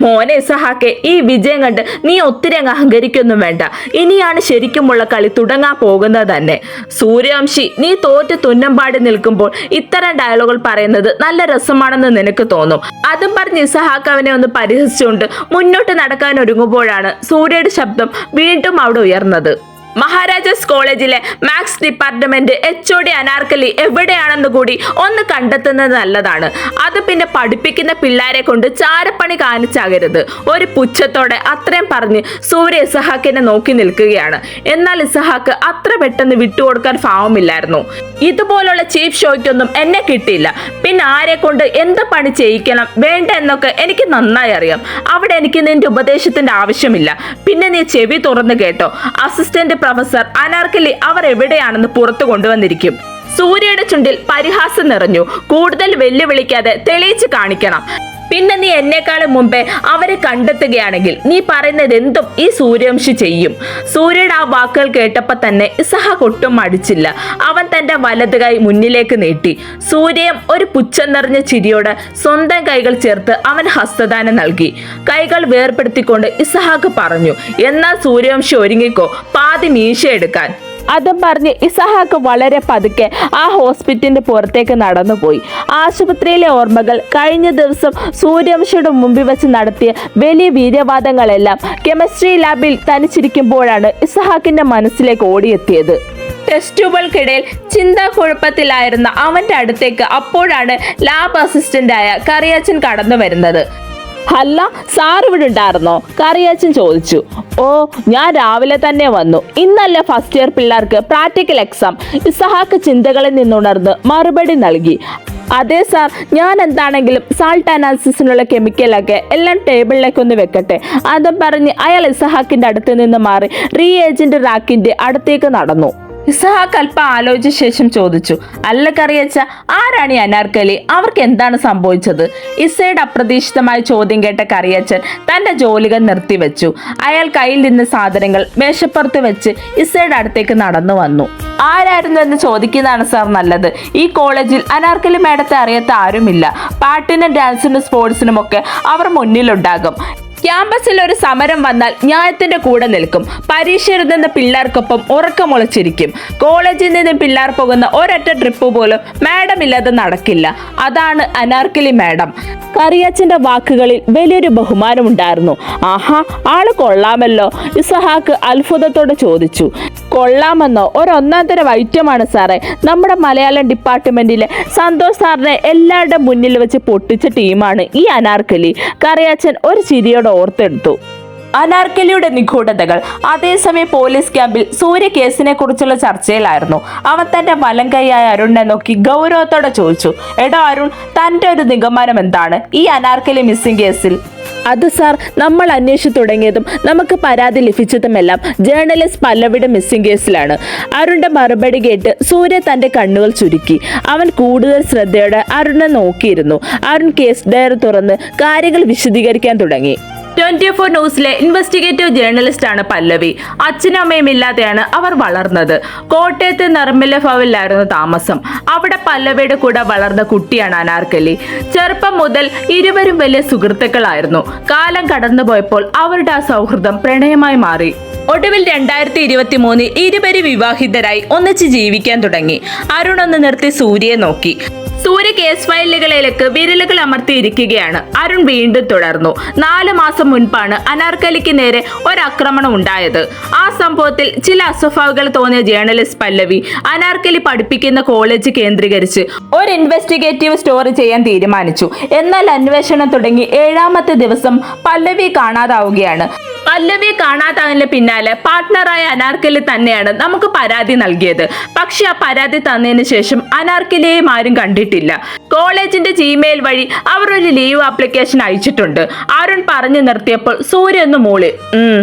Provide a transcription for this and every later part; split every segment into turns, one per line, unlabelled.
മോനെ ഇസഹാക്കെ, ഈ വിജയം കണ്ട് നീ ഒത്തിരി അങ്ങ് അഹങ്കരിക്കൊന്നും വേണ്ട. ഇനിയാണ് ശരിക്കുമുള്ള കളി തുടങ്ങാൻ പോകുന്നത് തന്നെ. സൂര്യവംശി, നീ തോറ്റ് തുന്നമ്പാടി നിൽക്കുമ്പോൾ ഇത്തരം ഡയലോഗുകൾ പറയുന്നത് നല്ല രസമാണെന്ന് നിനക്ക് തോന്നും. അതും പറഞ്ഞ് ഇസഹാക്ക് അവനെ ഒന്ന് പരിഹസിച്ചുകൊണ്ട് മുന്നോട്ട് നടക്കാൻ ഒരുങ്ങുമ്പോഴാണ് സൂര്യയുടെ ശബ്ദം വീണ്ടും അവിടെ ഉയർന്നത്. മഹാരാജാസ് കോളേജിലെ മാത്സ് ഡിപ്പാർട്ട്മെന്റ് HOD അനാർക്കലി എവിടെയാണെന്ന് കൂടി ഒന്ന് കണ്ടെത്തുന്നത് നല്ലതാണ്. അത് പിന്നെ പഠിപ്പിക്കുന്ന പിള്ളേരെ കൊണ്ട് ചാരപ്പണി കാണിച്ചാകരുത്. ഒരു പുച്ഛത്തോടെ അത്രയും പറഞ്ഞ് സൂര്യ ഇസഹാക്കിനെ നോക്കി നിൽക്കുകയാണ്. എന്നാൽ ഇസഹാക്ക് അത്ര പെട്ടെന്ന് വിട്ടുകൊടുക്കാൻ ഭാവമില്ലായിരുന്നു. ഇതുപോലുള്ള ചീഫ് ഷോയ്ക്കൊന്നും എന്നെ കിട്ടിയില്ല. പിന്നെ ആരെ കൊണ്ട് എന്ത് പണി ചെയ്യിക്കണം വേണ്ട എന്നൊക്കെ എനിക്ക് നന്നായി അറിയാം. അവിടെ എനിക്ക് നിന്റെ ഉപദേശത്തിന്റെ ആവശ്യമില്ല. പിന്നെ നീ ചെവി തുറന്നു കേട്ടോ, അസിസ്റ്റന്റ് പ്രൊഫസർ അനാർക്കലി അവർ എവിടെയാണെന്ന് പുറത്തു കൊണ്ടുവന്നിരിക്കും. സൂര്യയുടെ ചുണ്ടിൽ പരിഹാസം നിറഞ്ഞു. കൂടുതൽ വെല്ലുവിളിക്കാതെ തെളിയിച്ച് കാണിക്കണം. പിന്നെ നീ എന്നെക്കാളും മുമ്പേ അവരെ കണ്ടെത്തുകയാണെങ്കിൽ നീ പറയുന്നത് എന്തും ഈ സൂര്യവംശി ചെയ്യും. സൂര്യയുടെ ആ വാക്കുകൾ കേട്ടപ്പോൾ തന്നെ ഇസഹാക്ക് ഒട്ടും മടിച്ചില്ല. അവൻ തന്റെ വലത് കൈ മുന്നിലേക്ക് നീട്ടി. സൂര്യം ഒരു പുച്ഛം നിറഞ്ഞ ചിരിയോടെ സ്വന്തം കൈകൾ ചേർത്ത് അവൻ ഹസ്തദാനം നൽകി. കൈകൾ വേർപെടുത്തിക്കൊണ്ട് ഇസഹാക്ക് പറഞ്ഞു, എന്നാൽ സൂര്യവംശി ഒരുങ്ങിക്കോ, പാതി മീശ എടുക്കാൻ. അതും പറഞ്ഞ് ഇസഹാക്ക് വളരെ പതുക്കെ ആ ഹോസ്പിറ്റലിന്റെ പുറത്തേക്ക് നടന്നുപോയി. ആശുപത്രിയിലെ ഓർമ്മകൾ, കഴിഞ്ഞ ദിവസം സൂര്യവംശിയുടെ മുമ്പിൽ വെച്ച് നടത്തിയ വലിയ വീര്യവാദങ്ങളെല്ലാം കെമിസ്ട്രി ലാബിൽ തനിച്ചിരിക്കുമ്പോഴാണ് ഇസഹാക്കിന്റെ മനസ്സിലേക്ക് ഓടിയെത്തിയത്. ടെസ്റ്റ് ട്യൂബുകൾക്കിടയിൽ ചിന്താക്കുഴപ്പത്തിലായിരുന്ന അവന്റെ അടുത്തേക്ക് അപ്പോഴാണ് ലാബ് അസിസ്റ്റന്റായ കറിയാച്ചൻ കടന്നു വരുന്നത്. അല്ല, സാർ ഇവിടെ ഉണ്ടായിരുന്നോ? കറിയാച്ചൻ ചോദിച്ചു. ഓ, ഞാൻ രാവിലെ തന്നെ വന്നു. ഇന്നല്ല ഫസ്റ്റ് ഇയർ പിള്ളേർക്ക് പ്രാക്ടിക്കൽ എക്സാം. ഇസഹാക്ക് ചിന്തകളിൽ നിന്നുണർന്ന് മറുപടി നൽകി. അതെ സാർ, ഞാൻ എന്താണെങ്കിലും സാൾട്ട് അനാലിസിസിനുള്ള കെമിക്കലൊക്കെ എല്ലാം ടേബിളിലേക്ക് ഒന്ന് വെക്കട്ടെ. അതും പറഞ്ഞ് അയാൾ ഇസഹാക്കിന്റെ അടുത്ത് നിന്ന് മാറി റീഏജന്റ് റാക്കിന്റെ അടുത്തേക്ക് നടന്നു. ഇസഹാക്ക് അല്പം ആലോചിച്ച ശേഷം ചോദിച്ചു, അല്ല കറിയച്ച, ആരാണ് ഈ അനാർക്കലി? അവർക്ക് എന്താണ് സംഭവിച്ചത്? ഇസയുടെ അപ്രതീക്ഷിതമായ ചോദ്യം കേട്ട കറിയച്ചൻ തന്റെ ജോലികൾ നിർത്തിവെച്ചു. അയാൾ കയ്യിൽ നിന്ന് സാധനങ്ങൾ മേശപ്പുറത്ത് വെച്ച് ഇസയുടെ അടുത്തേക്ക് നടന്നു വന്നു. ആരായിരുന്നു എന്ന് ചോദിക്കുന്നതാണ് സാർ നല്ലത്. ഈ കോളേജിൽ അനാർക്കലി മേഡത്തെ അറിയാത്ത ആരുമില്ല. പാട്ടിനും ഡാൻസിനും സ്പോർട്സിനും ഒക്കെ അവർ മുന്നിലുണ്ടാകും. ക്യാമ്പസിൽ ഒരു സമരം വന്നാൽ ന്യായത്തിന്റെ കൂടെ നിൽക്കും. പരീക്ഷ എഴുതുന്ന പിള്ളേർക്കൊപ്പം ഉറക്കമുളച്ചിരിക്കും. കോളേജിൽ നിന്ന് പിള്ളേർ പോകുന്ന ഒരൊറ്റ ട്രിപ്പ് പോലും മാഡം ഇല്ലാതെ നടക്കില്ല. അതാണ് അനാർക്കലി മാഡം. കറിയാച്ചന്റെ വാക്കുകളിൽ വലിയൊരു ബഹുമാനമുണ്ടായിരുന്നു. ആഹാ, ആള് കൊള്ളാമല്ലോ, ഇസഹാക്ക് അത്ഭുതത്തോടെ ചോദിച്ചു. കൊള്ളാമെന്നോ? ഒരൊന്നാം തരം ഐറ്റമാണ് സാറേ. നമ്മുടെ മലയാളം ഡിപ്പാർട്ട്മെന്റിലെ സന്തോഷ് സാറിനെ എല്ലാവരുടെ മുന്നിൽ വെച്ച് പൊട്ടിച്ച ടീമാണ് ഈ അനാർക്കലി. കറിയാച്ചൻ ഒരു ചിരിയോടെ ഓർത്തെടുത്തു. അനാർക്കലിയുടെ നിഗൂഢതകൾ. അതേസമയം പോലീസ് ക്യാമ്പിൽ സൂര്യ കേസിനെ കുറിച്ചുള്ള ചർച്ചയിലായിരുന്നു. അവൻ തന്റെ വലം കൈയായ അരുണിനെ നോക്കി ഗൗരവത്തോടെ ചോദിച്ചു, എടാ അരുൺ, തന്റെ ഒരു നിഗമനം എന്താണ് ഈ അനാർക്കലി മിസ്സിംഗ് കേസിൽ? അത് സാർ, നമ്മൾ അന്വേഷിച്ചു തുടങ്ങിയതും നമുക്ക് പരാതി ലഭിച്ചതുമെല്ലാം ജേർണലിസ്റ്റ് പല്ലവിയുടെ മിസ്സിംഗ് കേസിലാണ്. അരുണിന്റെ മറുപടി കേട്ട് സൂര്യ തന്റെ കണ്ണുകൾ ചുരുക്കി. അവൻ കൂടുതൽ ശ്രദ്ധയോടെ അരുണിനെ നോക്കിയിരുന്നു. അരുൺ കേസ് ഡയറി തുറന്ന് കാര്യങ്ങൾ വിശദീകരിക്കാൻ തുടങ്ങി. 24 ന്യൂസിലെ ഇൻവെസ്റ്റിഗേറ്റീവ് ജേർണലിസ്റ്റ് ആണ് പല്ലവി. അച്ഛനും അമ്മയും ഇല്ലാതെയാണ് അവർ വളർന്നത്. കോട്ടയത്തെ നിർമ്മല ഭവനിലായിരുന്നു താമസം. അവിടെ പല്ലവിയുടെ കൂടെ വളർന്ന കുട്ടിയാണ് അനാർക്കലി. ചെറുപ്പം മുതൽ ഇരുവരും വലിയ സുഹൃത്തുക്കളായിരുന്നു. കാലം കടന്നുപോയപ്പോൾ അവരുടെ ആ സൗഹൃദം പ്രണയമായി മാറി. ഒടുവിൽ 2023 ഇരുവരും വിവാഹിതരായി ഒന്നിച്ച് ജീവിക്കാൻ തുടങ്ങി. അരുൺ ഒന്ന് നിർത്തി സൂര്യയെ നോക്കി. സൂര്യ കേസ് ഫയലുകളിലേക്ക് വിരലുകൾ അമർത്തിയിരിക്കുകയാണ്. അരുൺ വീണ്ടും തുടർന്നു. 4 മാസം മുൻപാണ് അനാർക്കലിക്ക് നേരെ ഒരാക്രമണം ഉണ്ടായത്. ആ സംഭവത്തിൽ ചില അസ്വഭാവികൾ തോന്നിയ ജേർണലിസ്റ്റ് പല്ലവി അനാർക്കലി പഠിപ്പിക്കുന്ന കോളേജ് കേന്ദ്രീകരിച്ച് ഒരു ഇൻവെസ്റ്റിഗേറ്റീവ് സ്റ്റോറി ചെയ്യാൻ തീരുമാനിച്ചു. എന്നാൽ അന്വേഷണം തുടങ്ങി 7ാമത്തെ ദിവസം പല്ലവി കാണാതാവുകയാണ്. പല്ലവിയെ കാണാതായതിന് പിന്നാലെ പാർട്ട്ണറായ അനാർക്കലി തന്നെയാണ് നമുക്ക് പരാതി നൽകിയത്. പക്ഷെ ആ പരാതി തന്നതിന് ശേഷം അനാർക്കലിയെയും ആരും കണ്ടിട്ടില്ല. കോളേജിന്റെ ജിമെയിൽ വഴി അവർ ഒരു ലീവ് ആപ്ലിക്കേഷൻ അയച്ചിട്ടുണ്ട്. അരുൺ പറഞ്ഞു നിർത്തിയപ്പോൾ സൂര്യ ഒന്ന് മൂളി.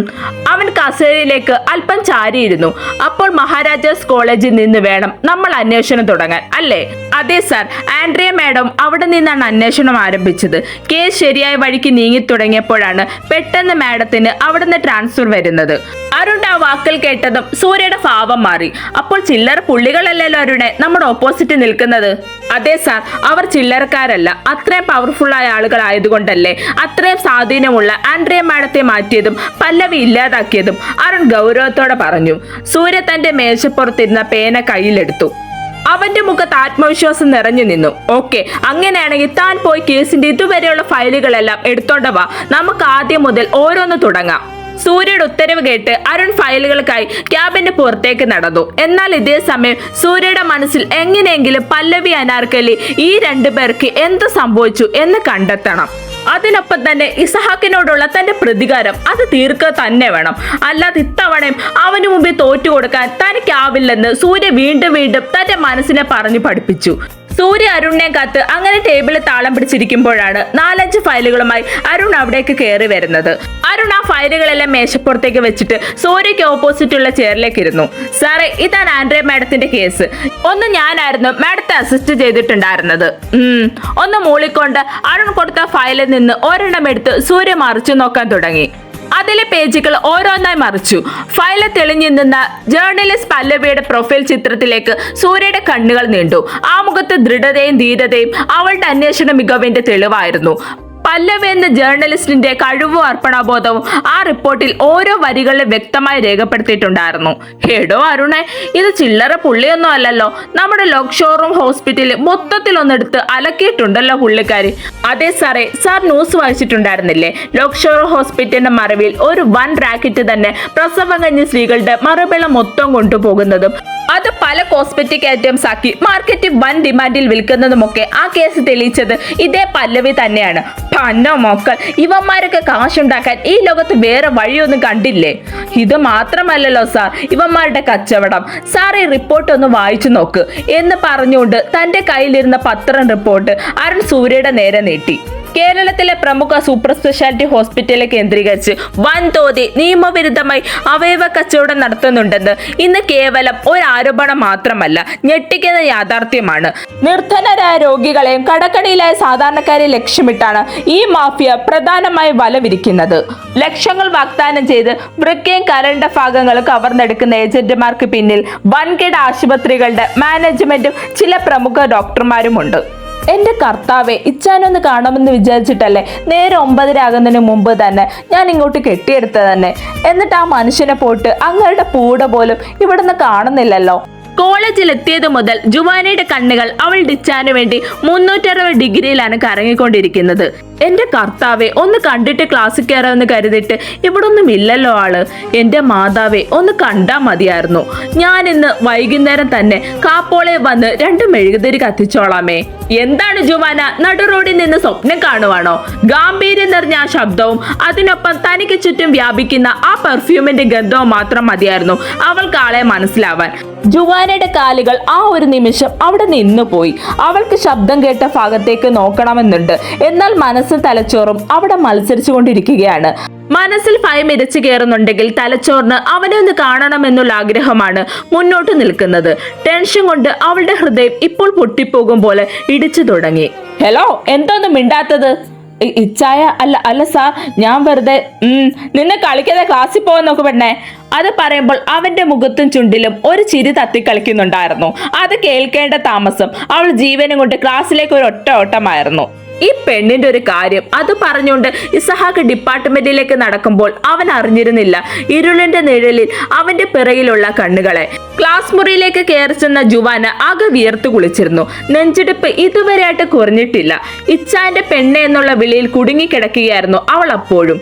അവൻ കസേരയിലേക്ക് അല്പം ചാരിയിരുന്നു. അപ്പോൾ മഹാരാജാസ് കോളേജിൽ നിന്ന് വേണം നമ്മൾ അന്വേഷണം തുടങ്ങാൻ, അല്ലേ? അതെ സാർ, ആൻഡ്രിയ മാഡം അവിടെ നിന്നാണ് അന്വേഷണം ആരംഭിച്ചത്. കേസ് ശരിയായ വഴിക്ക് നീങ്ങി തുടങ്ങിയപ്പോഴാണ് പെട്ടെന്ന് മാഡത്തിന് അവിടുന്ന് ട്രാൻസ്ഫർ വരുന്നത്. അരുൺ ആ വാക്കൽ കേട്ടതും സൂര്യയുടെ ഭാവം മാറി. അപ്പോൾ ചില്ലറ പുള്ളികളല്ലല്ലോ അരുണെ നമ്മുടെ ഓപ്പോസിറ്റ് നിൽക്കുന്നത്. അതെ സാർ, അവർ ചില്ലറക്കാരല്ല. അത്രയും പവർഫുൾ ആയ ആളുകളായതുകൊണ്ടല്ലേ അത്രയും സ്വാധീനമുള്ള ആൻഡ്രിയ മാഡത്തെ മാറ്റിയതും പല്ലവി ഇല്ലാതാക്കിയതും, അരുൺ ഗൗരവത്തോടെ പറഞ്ഞു. സൂര്യ തന്റെ മേശപ്പുറത്തിരുന്ന പേന കയ്യിലെടുത്തു. അവന്റെ മുഖത്ത് ആത്മവിശ്വാസം നിറഞ്ഞു നിന്നു. ഓക്കെ, അങ്ങനെയാണെങ്കിൽ താൻ പോയി കേസിന്റെ ഇതുവരെയുള്ള ഫയലുകളെല്ലാം എടുത്തോണ്ട് വാ. നമുക്ക് ആദ്യം മുതൽ ഓരോന്ന് തുടങ്ങാം. സൂര്യയുടെ ഉത്തരവ് കേട്ട് അരുൺ ഫയലുകൾക്കായി ക്യാബിന്റെ പുറത്തേക്ക് നടന്നു. എന്നാൽ ഇതേ സമയം സൂര്യയുടെ മനസ്സിൽ എങ്ങനെയെങ്കിലും പല്ലവി, അനാർക്കലി ഈ രണ്ടുപേർക്ക് എന്ത് സംഭവിച്ചു എന്ന് കണ്ടെത്തണം. അതിനൊപ്പം തന്നെ ഇസഹാക്കിനോടുള്ള തന്റെ പ്രതികാരം അത് തീർക്കുക തന്നെ വേണം. അല്ലാതെ ഇത്തവണയും അവന് മുമ്പിൽ തോറ്റുകൊടുക്കാൻ തനിക്കാവില്ലെന്ന് സൂര്യ വീണ്ടും വീണ്ടും തന്റെ മനസ്സിനെ പറഞ്ഞു പഠിപ്പിച്ചു. സൂര്യ അരുണിനെ കാത്ത് അങ്ങനെ ടേബിളിൽ താളം പിടിച്ചിരിക്കുമ്പോഴാണ് 4-5 ഫയലുകളുമായി അരുൺ അവിടേക്ക് കയറി വരുന്നത്. അരുൺ ആ ഫയലുകളെല്ലാം മേശപ്പുറത്തേക്ക് വെച്ചിട്ട് സൂര്യയ്ക്ക് ഓപ്പോസിറ്റുള്ള ചെയറിലേക്ക് ഇരുന്നു. സാറേ, ഇതാണ് ആൻഡ്രിയ മാഡത്തിന്റെ കേസ്. ഒന്ന് ഞാനായിരുന്നു മാഡത്തെ അസിസ്റ്റ് ചെയ്തിട്ടുണ്ടായിരുന്നത്. ഒന്ന് മൂളിക്കൊണ്ട് അരുൺ കൊടുത്ത ഫയലിൽ നിന്ന് ഒരെണ്ണം എടുത്ത് സൂര്യ മറിച്ചു നോക്കാൻ തുടങ്ങി. അതിലെ പേജുകൾ ഓരോന്നായി മറിച്ചു. ഫയലിൽ തെളിഞ്ഞു നിന്ന ജേർണലിസ്റ്റ് പല്ലവിയുടെ പ്രൊഫൈൽ ചിത്രത്തിലേക്ക് സൂര്യയുടെ കണ്ണുകൾ നീണ്ടു. ആ മുഖത്ത് ദൃഢതയും ധീരതയും അവളുടെ അന്വേഷണ മികവിന്റെ തെളിവായിരുന്നു. പല്ലവി എന്ന ജേർണലിസ്റ്റിന്റെ കഴിവും അർപ്പണബോധവും ആ റിപ്പോർട്ടിൽ ഓരോ വരികളിലും വ്യക്തമായി രേഖപ്പെടുത്തിയിട്ടുണ്ടായിരുന്നു. ഹേടോ അരുണെ, ഇത് ചില്ലറ പുള്ളിയൊന്നും അല്ലല്ലോ. നമ്മുടെ ലോക് ഷോറൂം ഹോസ്പിറ്റലിൽ മൊത്തത്തിൽ ഒന്നെടുത്ത് അലക്കിയിട്ടുണ്ടല്ലോ പുള്ളിക്കാരി. അതെ സാറേ, സാർ ന്യൂസ് വായിച്ചിട്ടുണ്ടായിരുന്നില്ലേ? ലോക് ഷോറൂം ഹോസ്പിറ്റലിന്റെ മറവിൽ ഒരു വൻ റാക്കറ്റ് തന്നെ പ്രസവം കഴിഞ്ഞ സ്ത്രീകളുടെ മറുപിള മൊത്തം കൊണ്ടുപോകുന്നതും അത് പല കോസ്മെറ്റിക് ഐറ്റംസ് ആക്കി മാർക്കറ്റിൽ വൻ ഡിമാൻഡിൽ വിൽക്കുന്നതുമൊക്കെ ആ കേസ് തെളിയിച്ചത് ഇതേ പല്ലവി തന്നെയാണ്. പന്നോ മക്കൾ, ഇവന്മാരൊക്കെ കാശുണ്ടാക്കാൻ ഈ ലോകത്ത് വേറെ വഴിയൊന്നും കണ്ടില്ലേ? ഇത് മാത്രമല്ലല്ലോ സാർ ഇവന്മാരുടെ കച്ചവടം. സാർ ഈ റിപ്പോർട്ട് ഒന്ന് വായിച്ചു നോക്ക് എന്ന് പറഞ്ഞുകൊണ്ട് തന്റെ കയ്യിലിരുന്ന പത്രം റിപ്പോർട്ട് അരുൺ സൂര്യയുടെ നേരെ നീട്ടി. കേരളത്തിലെ പ്രമുഖ സൂപ്പർ സ്പെഷ്യാലിറ്റി ഹോസ്പിറ്റലെ കേന്ദ്രീകരിച്ച് വൻതോതിൽ നിയമവിരുദ്ധമായി അവയവ കച്ചവടം നടത്തുന്നുണ്ടെന്ന് ഇന്ന് കേവലം ഒരു ആരോപണം മാത്രമല്ല, ഞെട്ടിക്കുന്ന യാഥാർത്ഥ്യമാണ്. നിർധനരായ രോഗികളെയും കടക്കണിയിലായ സാധാരണക്കാരെ ലക്ഷ്യമിട്ടാണ് ഈ മാഫിയ പ്രധാനമായി വല വിരിക്കുന്നത്. ലക്ഷങ്ങൾ വാഗ്ദാനം ചെയ്ത് വൃക്കയും കരണ്ട ഭാഗങ്ങളും കവർന്നെടുക്കുന്ന ഏജന്റുമാർക്ക് പിന്നിൽ വൻകിട ആശുപത്രികളുടെ മാനേജ്മെന്റും ചില പ്രമുഖ ഡോക്ടർമാരുമുണ്ട്. എന്റെ കർത്താവെ, ഇച്ചാനൊന്ന് കാണുമെന്ന് വിചാരിച്ചിട്ടല്ലേ നേരെ 9:30 ആകുന്നതിന് മുമ്പ് തന്നെ ഞാൻ ഇങ്ങോട്ട് കെട്ടിയെടുത്തത് തന്നെ. എന്നിട്ട് ആ മനുഷ്യനെ പോയിട്ട് അങ്ങയുടെ പൂട പോലും ഇവിടുന്ന് കാണുന്നില്ലല്ലോ. കോളേജിൽ എത്തിയത് മുതൽ ജുവാനയുടെ കണ്ണുകൾ അവളുടെ ഇച്ചാനു വേണ്ടി 360 ഡിഗ്രിയിലാണ് കറങ്ങിക്കൊണ്ടിരിക്കുന്നത്. എന്റെ കർത്താവെ, ഒന്ന് കണ്ടിട്ട് ക്ലാസ്സിൽ കയറാമെന്ന് കരുതിയിട്ട് ഇവിടെ ഒന്നും ഇല്ലല്ലോ ആള്. എന്റെ മാതാവെ, ഒന്ന് കണ്ടാ മതിയായിരുന്നു. ഞാൻ ഇന്ന് വൈകുന്നേരം തന്നെ കാപ്പോളെ വന്ന് 2 മെഴുകുതിരി കത്തിച്ചോളാമേ. എന്താണ് ജുവാന, നടു റോഡിൽ നിന്ന് സ്വപ്നം കാണുവാണോ? ഗാംഭീര്യം നിറഞ്ഞ ആ ശബ്ദവും അതിനൊപ്പം തനിക്ക് ചുറ്റും വ്യാപിക്കുന്ന ആ പെർഫ്യൂമിന്റെ ഗന്ധവും മാത്രം മതിയായിരുന്നു അവൾക്ക് ആളെ മനസ്സിലാവാൻ. ജുവാനയുടെ കാലുകൾ ആ ഒരു നിമിഷം അവിടെ നിന്നുപോയി. അവൾക്ക് ശബ്ദം കേട്ട ഭാഗത്തേക്ക് നോക്കണമെന്നുണ്ട്. എന്നാൽ മനസ്സും തലച്ചോറും അവിടെ മത്സരിച്ചു കൊണ്ടിരിക്കുകയാണ്. മനസ്സിൽ ഭയം ഇരച്ചു കയറുന്നുണ്ടെങ്കിൽ തലച്ചോറിന് അവനെ ഒന്ന് കാണണമെന്നുള്ള ആഗ്രഹമാണ് മുന്നോട്ട് നിൽക്കുന്നത്. ടെൻഷൻ കൊണ്ട് അവളുടെ ഹൃദയം ഇപ്പോൾ പൊട്ടിപ്പോകും പോലെ ഇടിച്ചു തുടങ്ങി. ഹലോ, എന്തോന്നും മിണ്ടാത്തത്? ഇച്ചായ അല്ല സാർ, ഞാൻ വെറുതെ നിന്നെ കളിക്കാതെ ക്ലാസ്സിൽ പോകാൻ നോക്ക് പെണ്ണേ. അത് പറയുമ്പോൾ അവന്റെ മുഖത്തും ചുണ്ടിലും ഒരു ചിരി തത്തിക്കളിക്കുന്നുണ്ടായിരുന്നു. അത് കേൾക്കേണ്ട താമസം അവൾ ജീവനും കൊണ്ട് ക്ലാസ്സിലേക്ക് ഒരു ഒറ്റ ഓട്ടമായിരുന്നു. ഈ പെണ്ണിന്റെ ഒരു കാര്യം അത് പറഞ്ഞുകൊണ്ട് ഇസഹാക്ക് ഡിപ്പാർട്ട്മെന്റിലേക്ക് നടക്കുമ്പോൾ അവൻ അറിഞ്ഞിരുന്നില്ല ഇരുളിന്റെ നിഴലിൽ അവന്റെ പിറകിലുള്ള കണ്ണുകളെ. ക്ലാസ് മുറിയിലേക്ക് കയറി ചെന്ന ജുവാന ആകെ വിയർത്തു കുളിച്ചിരുന്നു. നെഞ്ചിടിപ്പ് ഇതുവരെയായിട്ട് കുറഞ്ഞിട്ടില്ല. ഇച്ചാന്റെ പെണ്ണ് എന്നുള്ള വിളിയിൽ കുടുങ്ങിക്കിടക്കുകയായിരുന്നു അവൾ അപ്പോഴും.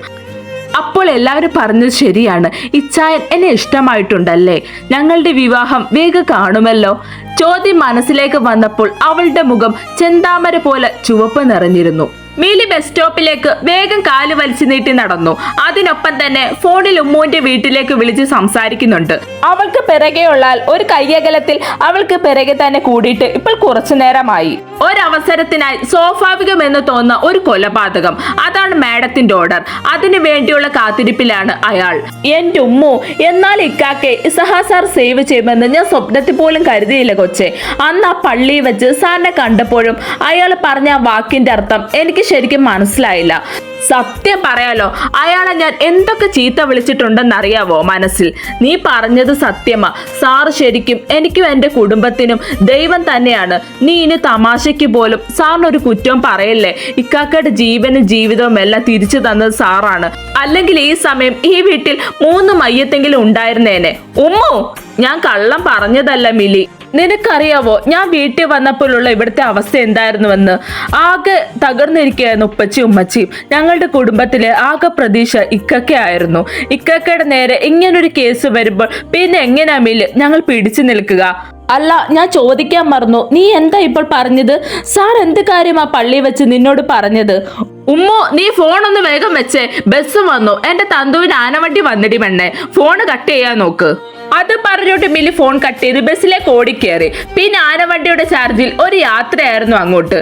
അപ്പോൾ എല്ലാവരും പറഞ്ഞത് ശരിയാണ്, ഇച്ചായൻ എന്നെ ഇഷ്ടമായിട്ടുണ്ടല്ലേ? ഞങ്ങളുടെ വിവാഹം വേഗം കാണുമല്ലോ. ചോദ്യം മനസ്സിലേക്ക് വന്നപ്പോൾ അവളുടെ മുഖം ചെന്താമര പോലെ ചുവപ്പ് നിറഞ്ഞിരുന്നു. മീലി ബസ് സ്റ്റോപ്പിലേക്ക് വേഗം കാല് വലിച്ചു നീട്ടി നടന്നു. അതിനൊപ്പം തന്നെ ഫോണിൽ ഉമ്മുവിന്റെ വീട്ടിലേക്ക് വിളിച്ച് സംസാരിക്കുന്നുണ്ട്. അവൾക്ക് പിറകെയുള്ള ഒരു കയ്യകലത്തിൽ അവൾക്ക് പിറകെ തന്നെ കൂടിയിട്ട് ഇപ്പോൾ കുറച്ചു നേരമായി. ഒരവസരത്തിനായി സ്വാഭാവികമെന്ന് തോന്നുന്ന ഒരു കൊലപാതകം, അതാണ് മാഡത്തിന്റെ ഓർഡർ. അതിനു വേണ്ടിയുള്ള കാത്തിരിപ്പിലാണ് അയാൾ. എന്റെ ഉമ്മു, എന്നാൽ ഇക്കാക്കെ ഇസഹാ സാർ സേവ് ചെയ്യുമെന്ന് ഞാൻ സ്വപ്നത്തിൽ പോലും കരുതിയില്ല കൊച്ചെ. അന്ന് ആ പള്ളിയിൽ വെച്ച് സാറിനെ കണ്ടപ്പോഴും അയാൾ പറഞ്ഞ ആ വാക്കിന്റെ അർത്ഥം എനിക്ക് ശരിക്കും മനസ്സിലായില്ല. സത്യം പറയാലോ, അയാളെ ഞാൻ എന്തൊക്കെ ചീത്ത വിളിച്ചിട്ടുണ്ടെന്നറിയാവോ മനസ്സിൽ. നീ പറഞ്ഞത് സത്യമാ. സാറ് ശരിക്കും എനിക്കും എൻ്റെ കുടുംബത്തിനും ദൈവം തന്നെയാണ്. നീ ഇനി തമാശയ്ക്ക് പോലും സാറിനൊരു കുറ്റവും പറയല്ലേ. ഇക്കാക്കയുടെ ജീവനും ജീവിതവും എല്ലാം തിരിച്ചു തന്നത് സാറാണ്. അല്ലെങ്കിൽ ഈ സമയം ഈ വീട്ടിൽ 3 മയ്യത്തെങ്കിലും ഉണ്ടായിരുന്നേനെ. ഉമ്മു, ഞാൻ കള്ളം പറഞ്ഞതല്ല മിലി. നിനക്കറിയാവോ ഞാൻ വീട്ടിൽ വന്നപ്പോഴുള്ള ഇവിടുത്തെ അവസ്ഥ എന്തായിരുന്നുവെന്ന്? ആകെ തകർന്നിരിക്കുകയായിരുന്നു ഉപ്പച്ചി ഉമ്മച്ചിയും. ഞങ്ങളുടെ കുടുംബത്തിലെ ആകെ പ്രതീക്ഷ ഇക്കക്കയായിരുന്നു. ഇക്കക്കയുടെ നേരെ ഇങ്ങനൊരു കേസ് വരുമ്പോൾ പിന്നെ എങ്ങനെയാ മില് ഞങ്ങൾ പിടിച്ചു നിൽക്കുക? അല്ല, ഞാൻ ചോദിക്കാൻ മറന്നു, നീ എന്താ ഇപ്പോൾ പറഞ്ഞത്? സാർ എന്ത് കാര്യമാ പള്ളി വെച്ച് നിന്നോട് പറഞ്ഞത്? ഉമ്മോ, നീ ഫോൺ ഒന്ന് വേഗം വെച്ചേ, ബസ് വന്നു. എന്റെ തന്തുവിന് ആനവണ്ടി വന്നിടി പെണ്ണെ. ഫോണ് കട്ട് ചെയ്യാൻ നോക്ക്. അത് പറഞ്ഞോട്ട് മിലി ഫോൺ കട്ട് ചെയ്ത് ബസ്സിലേക്ക് ഓടിക്കേറി. പിന്നെ ആനവണ്ടിയുടെ ചാർജിൽ ഒരു യാത്രയായിരുന്നു അങ്ങോട്ട്.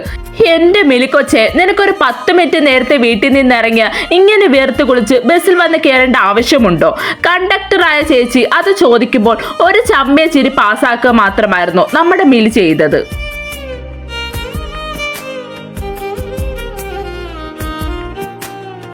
എന്റെ മിലിക്കൊച്ചെ, നിനക്കൊരു 10 മിനിറ്റ് നേരത്തെ വീട്ടിൽ നിന്ന് ഇറങ്ങിയ ഇങ്ങനെ വേർത്ത് കുളിച്ച് ബസ്സിൽ വന്ന് കയറേണ്ട ആവശ്യമുണ്ടോ? കണ്ടക്ടറായ ചേച്ചി അത് ചോദിക്കുമ്പോൾ ഒരു ചമ്മയെ ചിരി പാസ്സാക്കുക മാത്രമായിരുന്നു നമ്മുടെ മിലി ചെയ്തത്.